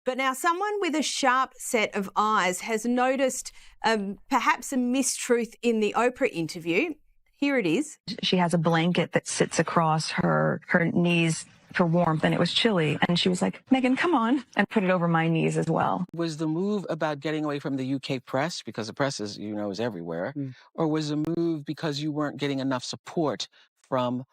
But now someone with a sharp set of eyes has noticed perhaps a mistruth in the Oprah interview. Here it is. She has a blanket that sits across her knees for warmth, and it was chilly. And she was like, Meghan, come on, and put it over my knees as well. Was the move about getting away from the UK press, because the press is, is everywhere, or was the move because you weren't getting enough support from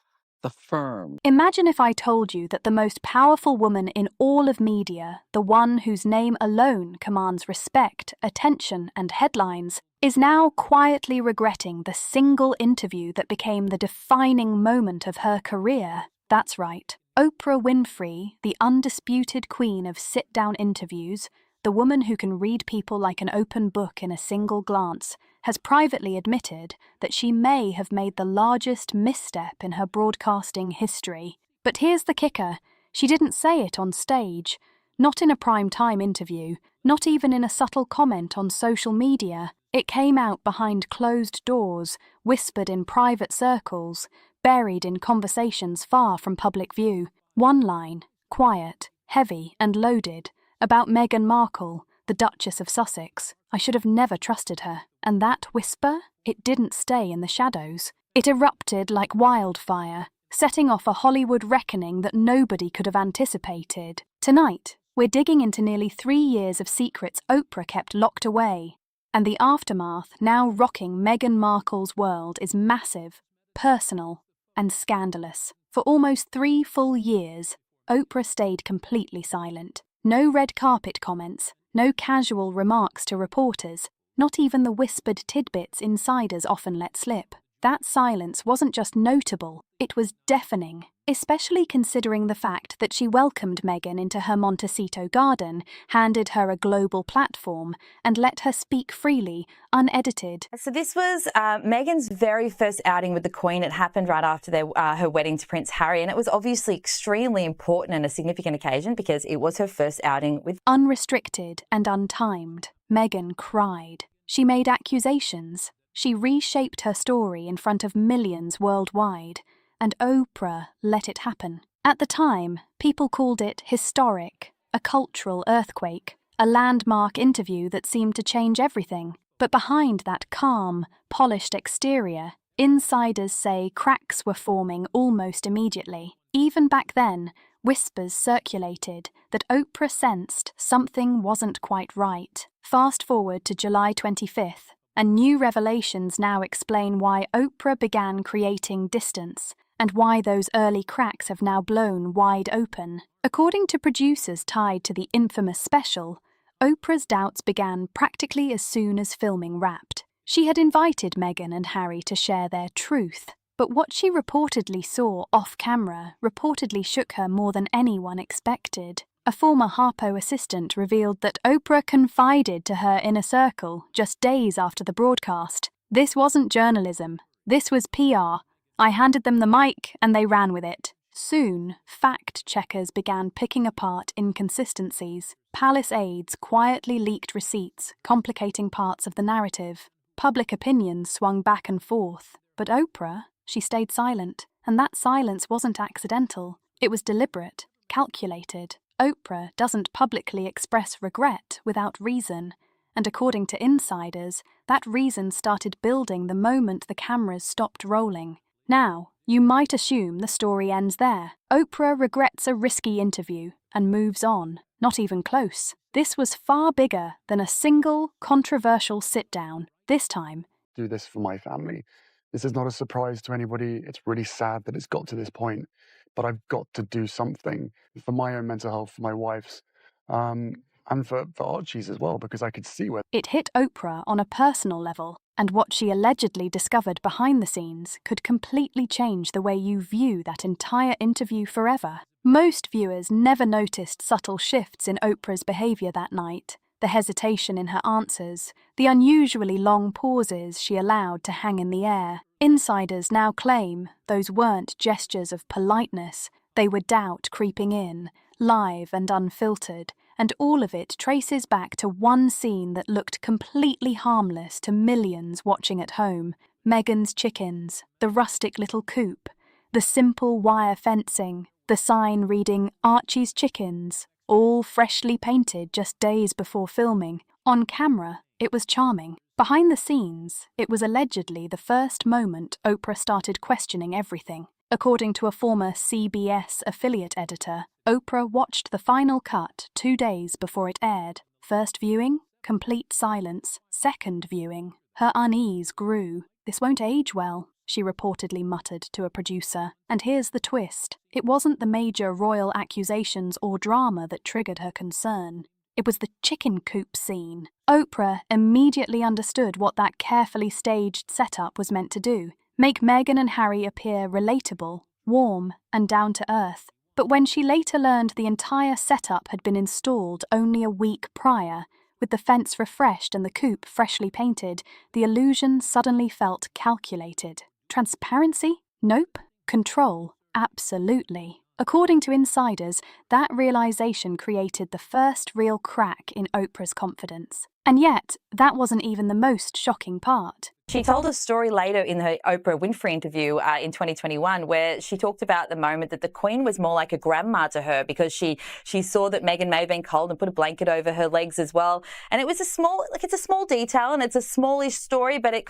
the firm? Imagine if I told you that the most powerful woman in all of media, the one whose name alone commands respect, attention, and headlines, is now quietly regretting the single interview that became the defining moment of her career. That's right. Oprah Winfrey, the undisputed queen of sit-down interviews, the woman who can read people like an open book in a single glance, has privately admitted that she may have made the largest misstep in her broadcasting history. But here's the kicker. She didn't say it on stage, not in a prime-time interview, not even in a subtle comment on social media. It came out behind closed doors, whispered in private circles, buried in conversations far from public view. One line, quiet, heavy and loaded, about Meghan Markle, the Duchess of Sussex. I should have never trusted her. And that whisper, it didn't stay in the shadows. It erupted like wildfire, setting off a Hollywood reckoning that nobody could have anticipated. Tonight, we're digging into nearly 3 years of secrets Oprah kept locked away. And the aftermath, now rocking Meghan Markle's world, is massive, personal, and scandalous. For almost 3 full years, Oprah stayed completely silent. No red carpet comments, no casual remarks to reporters, not even the whispered tidbits insiders often let slip. That silence wasn't just notable, it was deafening, especially considering the fact that she welcomed Meghan into her Montecito garden, handed her a global platform, and let her speak freely, unedited. So this was Meghan's very first outing with the Queen. It happened right after her wedding to Prince Harry, and it was obviously extremely important and a significant occasion because it was her first outing with... Unrestricted and untimed, Meghan cried. She made accusations. She reshaped her story in front of millions worldwide, and Oprah let it happen. At the time, people called it historic, a cultural earthquake, a landmark interview that seemed to change everything. But behind that calm, polished exterior, insiders say cracks were forming almost immediately. Even back then, whispers circulated that Oprah sensed something wasn't quite right. Fast forward to July 25th, and new revelations now explain why Oprah began creating distance and why those early cracks have now blown wide open. According to producers tied to the infamous special, Oprah's doubts began practically as soon as filming wrapped. She had invited Meghan and Harry to share their truth, but what she reportedly saw off-camera reportedly shook her more than anyone expected. A former Harpo assistant revealed that Oprah confided to her inner circle just days after the broadcast. This wasn't journalism. This was PR. I handed them the mic and they ran with it. Soon, fact-checkers began picking apart inconsistencies. Palace aides quietly leaked receipts, complicating parts of the narrative. Public opinion swung back and forth. But Oprah, she stayed silent. And that silence wasn't accidental. It was deliberate, calculated. Oprah doesn't publicly express regret without reason, and according to insiders, that reason started building the moment the cameras stopped rolling. Now, you might assume the story ends there. Oprah regrets a risky interview and moves on. Not even close. This was far bigger than a single controversial sit-down. This time, do this for my family. This is not a surprise to anybody. It's really sad that it's got to this point. But I've got to do something for my own mental health, for my wife's, and for Archie's as well, because I could see where... It hit Oprah on a personal level, and what she allegedly discovered behind the scenes could completely change the way you view that entire interview forever. Most viewers never noticed subtle shifts in Oprah's behavior that night. The hesitation in her answers, the unusually long pauses she allowed to hang in the air. Insiders now claim those weren't gestures of politeness, they were doubt creeping in, live and unfiltered, and all of it traces back to one scene that looked completely harmless to millions watching at home. Meghan's chickens, the rustic little coop, the simple wire fencing, the sign reading Archie's Chickens. all freshly painted just days before filming. On camera, it was charming. Behind the scenes, it was allegedly the first moment Oprah started questioning everything. According to a former CBS affiliate editor, Oprah watched the final cut 2 days before it aired. First viewing, complete silence. Second viewing, her unease grew. "This won't age well," she reportedly muttered to a producer. And here's the twist. It wasn't the major royal accusations or drama that triggered her concern. It was the chicken coop scene. Oprah immediately understood what that carefully staged setup was meant to do. Make Meghan and Harry appear relatable, warm, and down to earth. But when she later learned the entire setup had been installed only a week prior, with the fence refreshed and the coop freshly painted, the illusion suddenly felt calculated. Transparency? Nope. Control? Absolutely. According to insiders, that realization created the first real crack in Oprah's confidence. And yet, that wasn't even the most shocking part. She told a story later in her Oprah Winfrey interview in 2021 where she talked about the moment that the Queen was more like a grandma to her because she saw that Meghan may have been cold and put a blanket over her legs as well. And it was it's a small detail and it's a smallish story, but it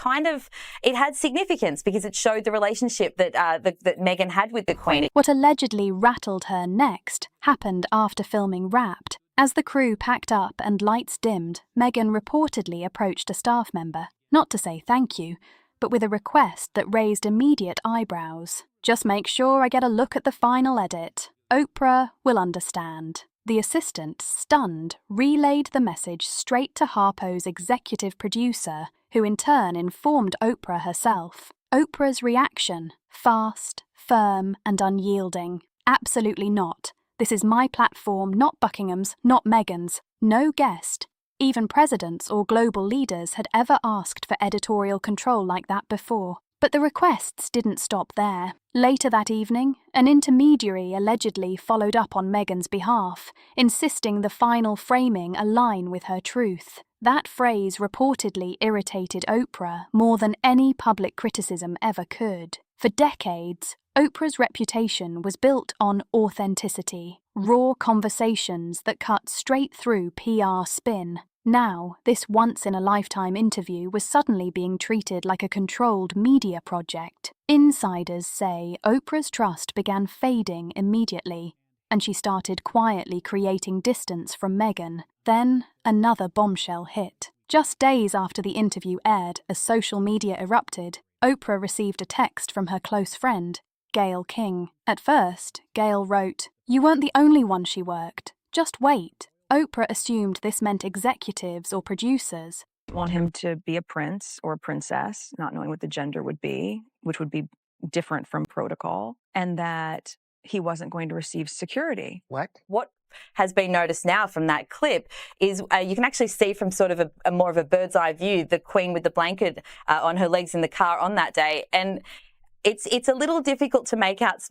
had significance because it showed the relationship that Meghan had with the Queen. What allegedly rattled her next happened after filming Wrapped. As the crew packed up and lights dimmed, Meghan reportedly approached a staff member, not to say thank you, but with a request that raised immediate eyebrows. "Just make sure I get a look at the final edit. Oprah will understand." The assistant, stunned, relayed the message straight to Harpo's executive producer, who in turn informed Oprah herself. Oprah's reaction: fast, firm, and unyielding. "Absolutely not. This is my platform, not Buckingham's, not Meghan's. No guest, even presidents or global leaders, had ever asked for editorial control like that before." But the requests didn't stop there. Later that evening, an intermediary allegedly followed up on Meghan's behalf, insisting the final framing align with her truth. That phrase reportedly irritated Oprah more than any public criticism ever could. For decades, Oprah's reputation was built on authenticity, raw conversations that cut straight through PR spin. Now, this once-in-a-lifetime interview was suddenly being treated like a controlled media project. Insiders say Oprah's trust began fading immediately, and she started quietly creating distance from Meghan. Then, another bombshell hit. Just days after the interview aired, as social media erupted, Oprah received a text from her close friend, Gayle King. At first, Gayle wrote, "You weren't the only one she worked. Just wait." Oprah assumed this meant executives or producers. Want him to be a prince or a princess, not knowing what the gender would be, which would be different from protocol, and that he wasn't going to receive security. What? What has been noticed now from that clip is you can actually see from sort of a more of a bird's eye view the Queen with the blanket on her legs in the car on that day. And it's a little difficult to make out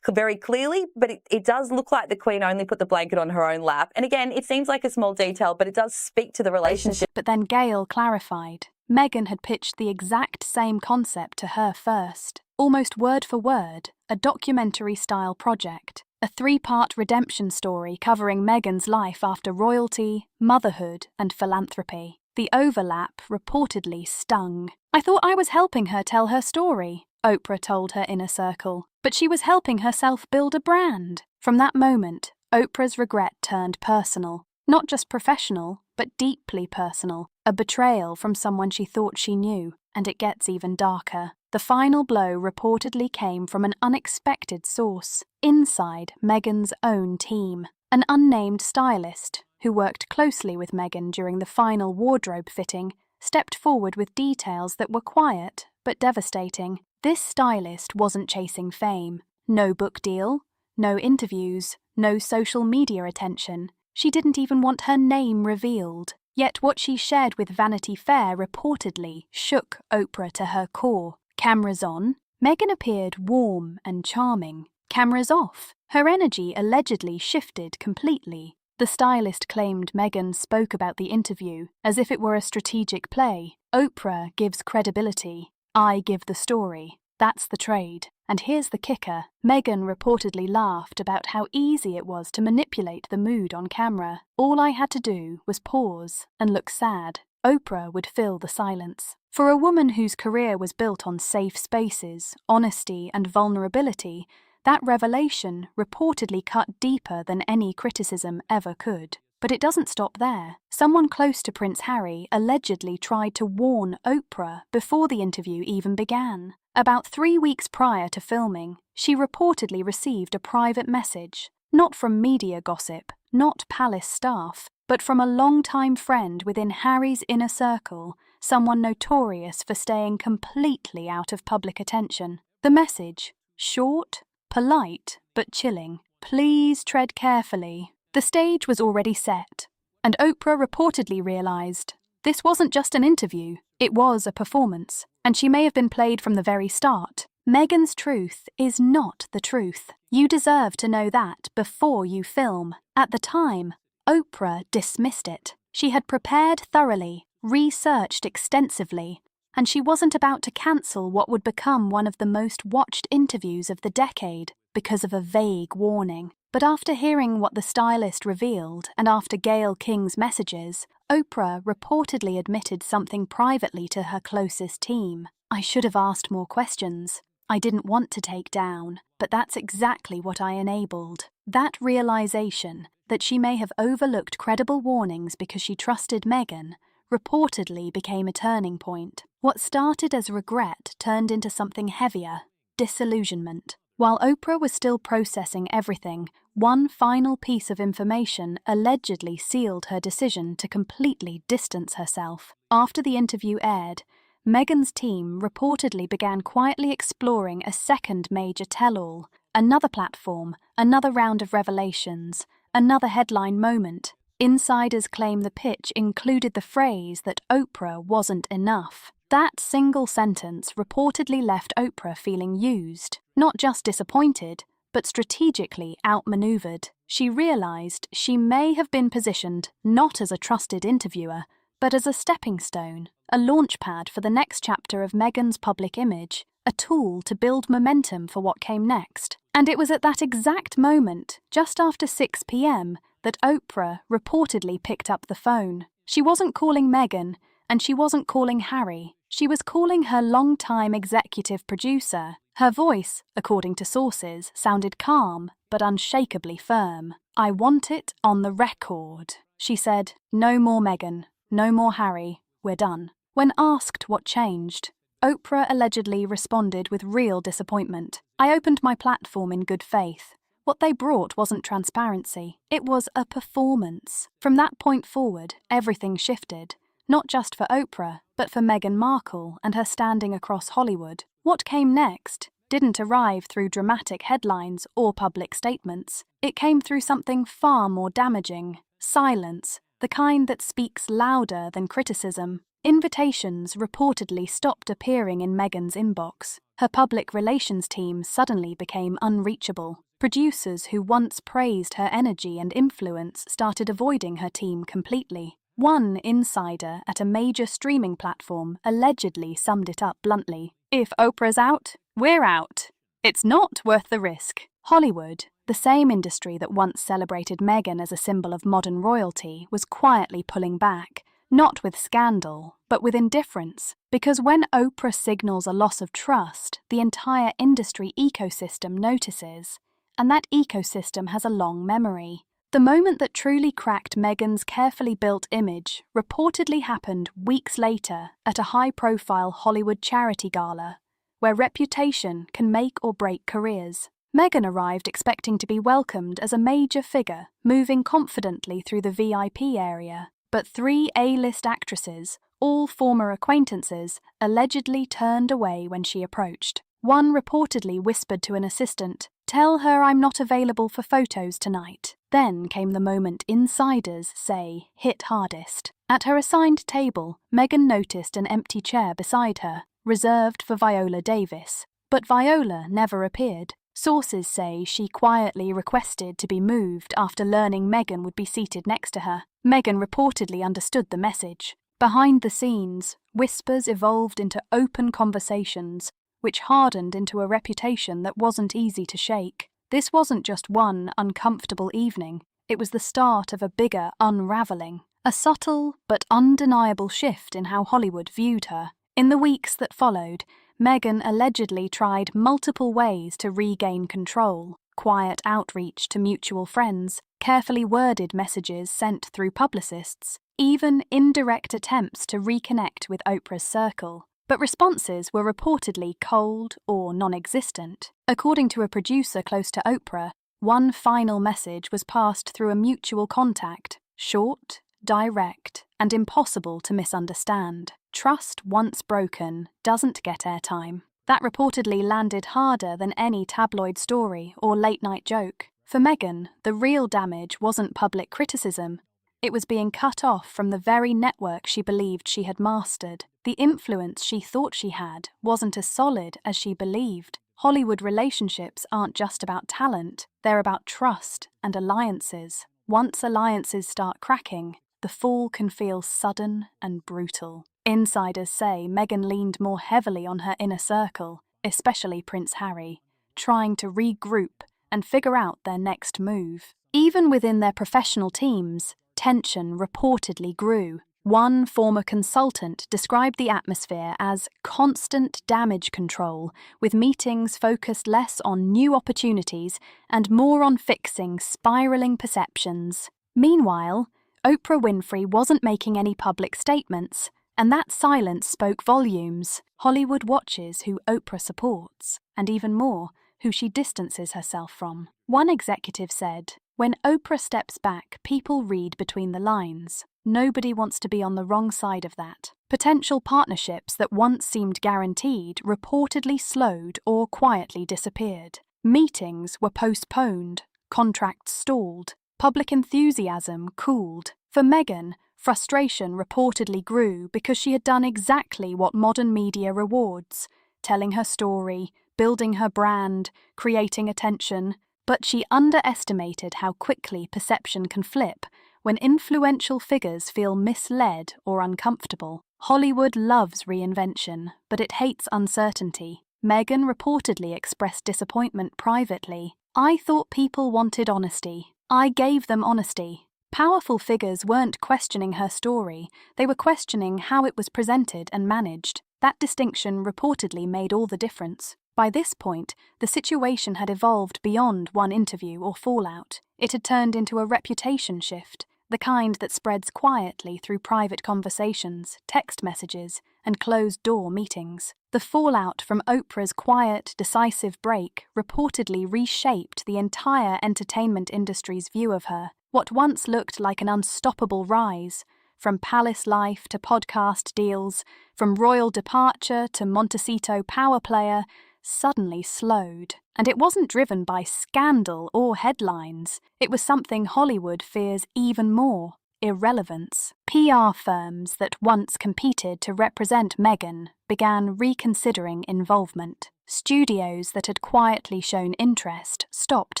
very clearly, but it does look like the Queen only put the blanket on her own lap. And again, it seems like a small detail, but it does speak to the relationship. But then Gayle clarified. Meghan had pitched the exact same concept to her first, almost word for word, a documentary-style project, a 3-part redemption story covering Meghan's life after royalty, motherhood, and philanthropy. The overlap reportedly stung. "I thought I was helping her tell her story," Oprah told her inner circle, but she was helping herself build a brand. From that moment, Oprah's regret turned personal. Not just professional, but deeply personal. A betrayal from someone she thought she knew, and it gets even darker. The final blow reportedly came from an unexpected source, inside Meghan's own team. An unnamed stylist, who worked closely with Meghan during the final wardrobe fitting, stepped forward with details that were quiet but devastating. This stylist wasn't chasing fame. No book deal, no interviews, no social media attention. She didn't even want her name revealed. Yet what she shared with Vanity Fair reportedly shook Oprah to her core. Cameras on, Meghan appeared warm and charming. Cameras off, her energy allegedly shifted completely. The stylist claimed Meghan spoke about the interview as if it were a strategic play. Oprah gives credibility. I give the story. That's the trade. And here's the kicker. Meghan reportedly laughed about how easy it was to manipulate the mood on camera. All I had to do was pause and look sad. Oprah would fill the silence. For a woman whose career was built on safe spaces, honesty, and vulnerability, that revelation reportedly cut deeper than any criticism ever could. But it doesn't stop there. Someone close to Prince Harry allegedly tried to warn Oprah before the interview even began. About 3 weeks prior to filming, she reportedly received a private message, not from media gossip, not palace staff, but from a longtime friend within Harry's inner circle, someone notorious for staying completely out of public attention. The message, short, polite, but chilling. Please tread carefully. The stage was already set, and Oprah reportedly realised this wasn't just an interview, it was a performance, and she may have been played from the very start. Meghan's truth is not the truth. You deserve to know that before you film. At the time, Oprah dismissed it. She had prepared thoroughly, researched extensively, and she wasn't about to cancel what would become one of the most watched interviews of the decade because of a vague warning. But after hearing what the stylist revealed and after Gayle King's messages, Oprah reportedly admitted something privately to her closest team. I should have asked more questions. I didn't want to take down, but that's exactly what I enabled. That realization that she may have overlooked credible warnings because she trusted Meghan reportedly became a turning point. What started as regret turned into something heavier, disillusionment. While Oprah was still processing everything, one final piece of information allegedly sealed her decision to completely distance herself. After the interview aired, Meghan's team reportedly began quietly exploring a second major tell-all, another platform, another round of revelations, another headline moment. Insiders claim the pitch included the phrase that Oprah wasn't enough. That single sentence reportedly left Oprah feeling used, not just disappointed, but strategically outmaneuvered. She realized she may have been positioned not as a trusted interviewer, but as a stepping stone, a launchpad for the next chapter of Meghan's public image, a tool to build momentum for what came next. And it was at that exact moment, just after 6 p.m., that Oprah reportedly picked up the phone. She wasn't calling Meghan, and she wasn't calling Harry. She was calling her longtime executive producer. Her voice, according to sources, sounded calm but unshakably firm. "I want it on the record," she said. "No more Meghan, no more Harry, we're done." When asked what changed, Oprah allegedly responded with real disappointment. "I opened my platform in good faith. What they brought wasn't transparency, it was a performance." From that point forward, everything shifted. Not just for Oprah, but for Meghan Markle and her standing across Hollywood. What came next didn't arrive through dramatic headlines or public statements. It came through something far more damaging: silence, the kind that speaks louder than criticism. Invitations reportedly stopped appearing in Meghan's inbox. Her public relations team suddenly became unreachable. Producers who once praised her energy and influence started avoiding her team completely. One insider at a major streaming platform allegedly summed it up bluntly: "If Oprah's out, we're out. It's not worth the risk." Hollywood, the same industry that once celebrated Meghan as a symbol of modern royalty, was quietly pulling back, not with scandal, but with indifference. Because when Oprah signals a loss of trust, the entire industry ecosystem notices, and that ecosystem has a long memory. The moment that truly cracked Meghan's carefully built image reportedly happened weeks later at a high-profile Hollywood charity gala, where reputation can make or break careers. Meghan arrived expecting to be welcomed as a major figure, moving confidently through the VIP area. But 3 A-list actresses, all former acquaintances, allegedly turned away when she approached. One reportedly whispered to an assistant, "Tell her I'm not available for photos tonight." Then came the moment insiders say hit hardest. At her assigned table, Meghan noticed an empty chair beside her, reserved for Viola Davis. But Viola never appeared. Sources say she quietly requested to be moved after learning Meghan would be seated next to her. Meghan reportedly understood the message. Behind the scenes, whispers evolved into open conversations, which hardened into a reputation that wasn't easy to shake. This wasn't just one uncomfortable evening, it was the start of a bigger unravelling, a subtle but undeniable shift in how Hollywood viewed her. In the weeks that followed, Meghan allegedly tried multiple ways to regain control: quiet outreach to mutual friends, carefully worded messages sent through publicists, even indirect attempts to reconnect with Oprah's circle. But responses were reportedly cold or non-existent. According to a producer close to Oprah, one final message was passed through a mutual contact, short, direct, and impossible to misunderstand. Trust once broken doesn't get airtime. That reportedly landed harder than any tabloid story or late-night joke. For Meghan, the real damage wasn't public criticism. It was being cut off from the very network she believed she had mastered. The influence she thought she had wasn't as solid as she believed. Hollywood relationships aren't just about talent, they're about trust and alliances. Once alliances start cracking, the fall can feel sudden and brutal. Insiders say Meghan leaned more heavily on her inner circle, especially Prince Harry, trying to regroup and figure out their next move. Even within their professional teams, tension reportedly grew. One former consultant described the atmosphere as constant damage control, with meetings focused less on new opportunities and more on fixing spiraling perceptions. Meanwhile, Oprah Winfrey wasn't making any public statements, and that silence spoke volumes. Hollywood watches who Oprah supports, and even more, who she distances herself from. One executive said, "When Oprah steps back, people read between the lines. Nobody wants to be on the wrong side of that." Potential partnerships that once seemed guaranteed reportedly slowed or quietly disappeared. Meetings were postponed, contracts stalled, public enthusiasm cooled. For Meghan, frustration reportedly grew because she had done exactly what modern media rewards: telling her story, building her brand, creating attention. But she underestimated how quickly perception can flip when influential figures feel misled or uncomfortable. Hollywood loves reinvention, but it hates uncertainty. Meghan reportedly expressed disappointment privately. "I thought people wanted honesty. I gave them honesty." Powerful figures weren't questioning her story, they were questioning how it was presented and managed. That distinction reportedly made all the difference. By this point, the situation had evolved beyond one interview or fallout. It had turned into a reputation shift, the kind that spreads quietly through private conversations, text messages, and closed-door meetings. The fallout from Oprah's quiet, decisive break reportedly reshaped the entire entertainment industry's view of her. What once looked like an unstoppable rise, from palace life to podcast deals, from royal departure to Montecito power player, suddenly slowed. And it wasn't driven by scandal or headlines. It was something Hollywood fears even more: irrelevance. PR firms that once competed to represent Meghan began reconsidering involvement. Studios that had quietly shown interest stopped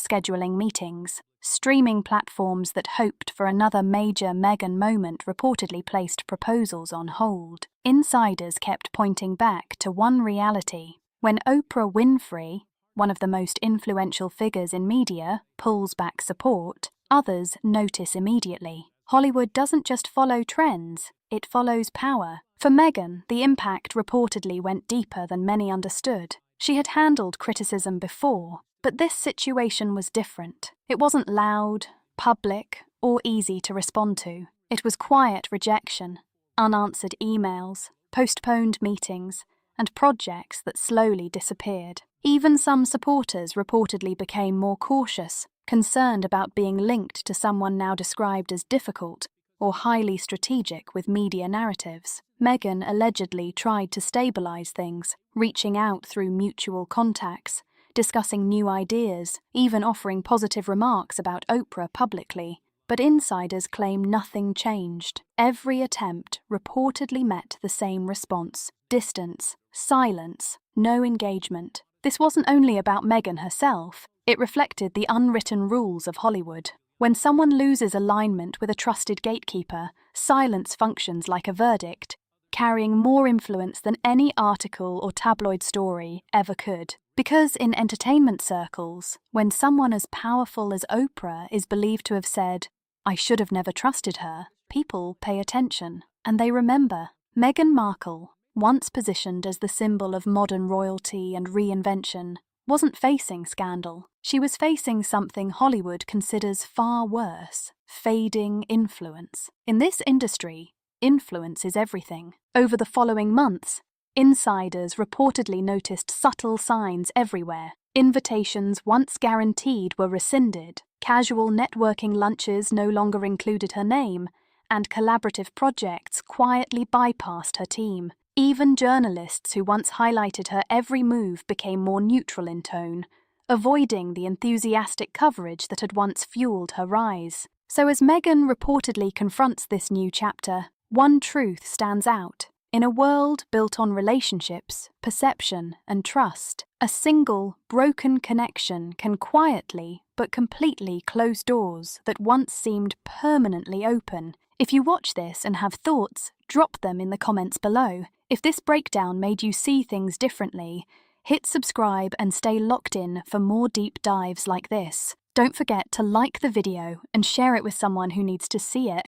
scheduling meetings. Streaming platforms that hoped for another major Meghan moment reportedly placed proposals on hold. Insiders kept pointing back to one reality: when Oprah Winfrey, one of the most influential figures in media, pulls back support, others notice immediately. Hollywood doesn't just follow trends, it follows power. For Meghan, the impact reportedly went deeper than many understood. She had handled criticism before, but this situation was different. It wasn't loud, public, or easy to respond to. It was quiet rejection, unanswered emails, postponed meetings, and projects that slowly disappeared. Even some supporters reportedly became more cautious, concerned about being linked to someone now described as difficult or highly strategic with media narratives. Meghan allegedly tried to stabilize things, reaching out through mutual contacts, discussing new ideas, even offering positive remarks about Oprah publicly. But insiders claim nothing changed. Every attempt reportedly met the same response: distance, silence, no engagement. This wasn't only about Meghan herself, it reflected the unwritten rules of Hollywood. When someone loses alignment with a trusted gatekeeper, silence functions like a verdict. carrying more influence than any article or tabloid story ever could. Because in entertainment circles, when someone as powerful as Oprah is believed to have said, "I should have never trusted her," people pay attention, and they remember. Meghan Markle, once positioned as the symbol of modern royalty and reinvention, wasn't facing scandal. She was facing something Hollywood considers far worse: fading influence. In this industry, influence is everything. Over the following months, insiders reportedly noticed subtle signs everywhere. Invitations once guaranteed were rescinded, casual networking lunches no longer included her name, and collaborative projects quietly bypassed her team. Even journalists who once highlighted her every move became more neutral in tone, avoiding the enthusiastic coverage that had once fueled her rise. So as Meghan reportedly confronts this new chapter, one truth stands out. In a world built on relationships, perception, and trust, a single, broken connection can quietly but completely close doors that once seemed permanently open. If you watch this and have thoughts, drop them in the comments below. If this breakdown made you see things differently, hit subscribe and stay locked in for more deep dives like this. Don't forget to like the video and share it with someone who needs to see it.